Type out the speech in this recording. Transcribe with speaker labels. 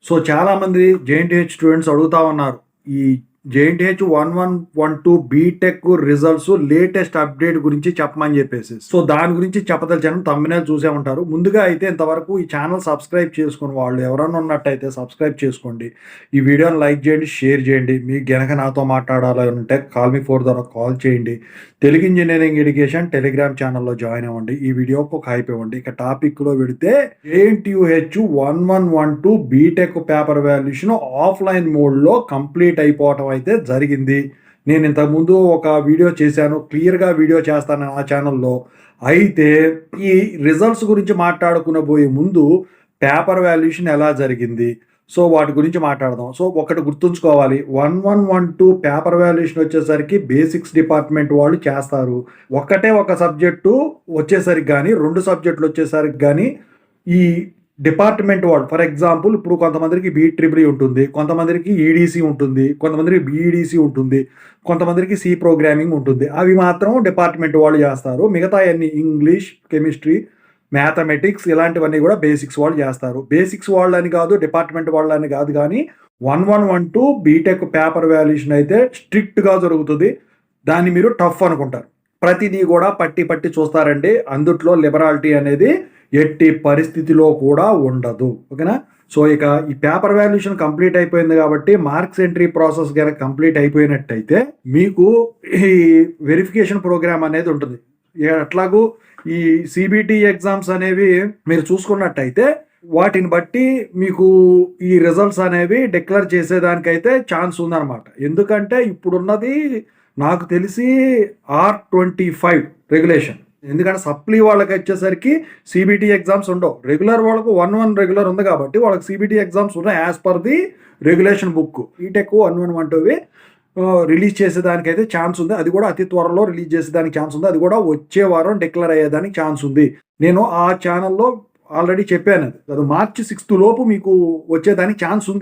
Speaker 1: So చాలామంది JNTH students అడుగుతా ఉన్నారు. ఈ JNTH 1112 BTech results latest update గురించి చెప్పమని చెప్పేసి. సో దాని గురించి చెప్పదలిచాను. థంబ్‌నెయిల్ చూసే ఉంటారు. ముందుగా అయితే ఇంతవరకు ఈ ఛానల్ సబ్స్క్రైబ్ చేసుకుని వాళ్ళు ఎవరైనా ఉన్నట్టయితే సబ్స్క్రైబ్ చేసుకోండి. ఈ వీడియోని లైక్ చేయండి, షేర్ చేయండి. మీకు గనక నాతో మాట్లాడాలంటే కాల్ మీ 4 ద్వారా కాల్ చేయండి. తెలుగు ఇంజనీరింగ్ ఎడ్యుకేషన్ టెలిగ్రామ్ ఛానల్లో జాయిన్ అవ్వండి. ఈ వీడియోకి ఒక హైప్ ఇవ్వండి. ఇక టాపిక్లో వెడితే JNTUH 1112 BTech paper valuation offline మోడ్లో కంప్లీట్ అయిపోవటం అయితే జరిగింది. నేను ఇంతకుముందు ఒక వీడియో చేశాను, క్లియర్గా వీడియో చేస్తాను ఆ ఛానల్లో. అయితే ఈ రిజల్ట్స్ గురించి మాట్లాడుకునబోయే ముందు పేపర్ వాల్యుయేషన్ ఎలా జరిగింది, సో వాటి గురించి మాట్లాడదాం. సో ఒకటి గుర్తుంచుకోవాలి, 1112 పేపర్ వాల్యుయేషన్ వచ్చేసరికి బేసిక్స్ డిపార్ట్మెంట్ వాళ్ళు చేస్తారు. ఒకటే ఒక సబ్జెక్టు వచ్చేసరికి కానీ, 2 సబ్జెక్టులు వచ్చేసరికి కానీ ఈ డిపార్ట్మెంట్ వాళ్ళు, ఫర్ ఎగ్జాంపుల్ ఇప్పుడు కొంతమందికి BEEE ఉంటుంది, కొంతమందికి ఈడీసీ ఉంటుంది, కొంతమందికి BEDC ఉంటుంది, కొంతమందికి సి ప్రోగ్రామింగ్ ఉంటుంది. అవి మాత్రం డిపార్ట్మెంట్ వాళ్ళు చేస్తారు. మిగతా అన్ని ఇంగ్లీష్, కెమిస్ట్రీ, మ్యాథమెటిక్స్ ఇలాంటివన్నీ కూడా బేసిక్స్ వాళ్ళు చేస్తారు. బేసిక్స్ వాళ్ళని కాదు, డిపార్ట్మెంట్ వాళ్ళని కాదు, కానీ 1112 బీటెక్ పేపర్ వాల్యుయేషన్ అయితే స్ట్రిక్ట్గా జరుగుతుంది. దాన్ని మీరు టఫ్ అనుకుంటారు. ప్రతిదీ కూడా పట్టి చూస్తారండి. అందుట్లో లిబరాలిటీ అనేది ఎట్టి పరిస్థితిలో కూడా ఉండదు. ఓకేనా? సో ఇక ఈ పేపర్ వాల్యుయేషన్ కంప్లీట్ అయిపోయింది కాబట్టి మార్క్స్ ఎంట్రీ ప్రాసెస్ కనుక కంప్లీట్ అయిపోయినట్టయితే మీకు ఈ వెరిఫికేషన్ ప్రోగ్రామ్ అనేది ఉంటుంది. ఎట్లాగూ ఈ సిబిటి ఎగ్జామ్స్ అనేవి మీరు చూసుకున్నట్టయితే వాటిని బట్టి మీకు ఈ రిజల్ట్స్ అనేవి డిక్లేర్ చేసేదానికైతే ఛాన్స్ ఉందన్నమాట. ఎందుకంటే ఇప్పుడున్నది నాకు తెలిసి R25 రెగ్యులేషన్. ఎందుకంటే సప్లీ వాళ్ళకి వచ్చేసరికి సిబిటి ఎగ్జామ్స్ ఉండవు. రెగ్యులర్ వాళ్ళకు 1-1 రెగ్యులర్ ఉంది కాబట్టి వాళ్ళకి సిబిటి ఎగ్జామ్స్ ఉన్నాయి as per the regulation book. BTech 1112 release చేసేదానికైతే ఛాన్స్ ఉంది. అది కూడా అతి త్వరలో రిలీజ్ చేసేదానికి ఛాన్స్ ఉంది. అది కూడా వచ్చే వారం డిక్లేర్ అయ్యేదానికి ఛాన్స్ ఉంది. నేను ఆ ఛానల్లో ఆల్రెడీ చెప్పాను, అది మార్చి 6 లోపు మీకు వచ్చేదానికి ఛాన్స్ ఉంది.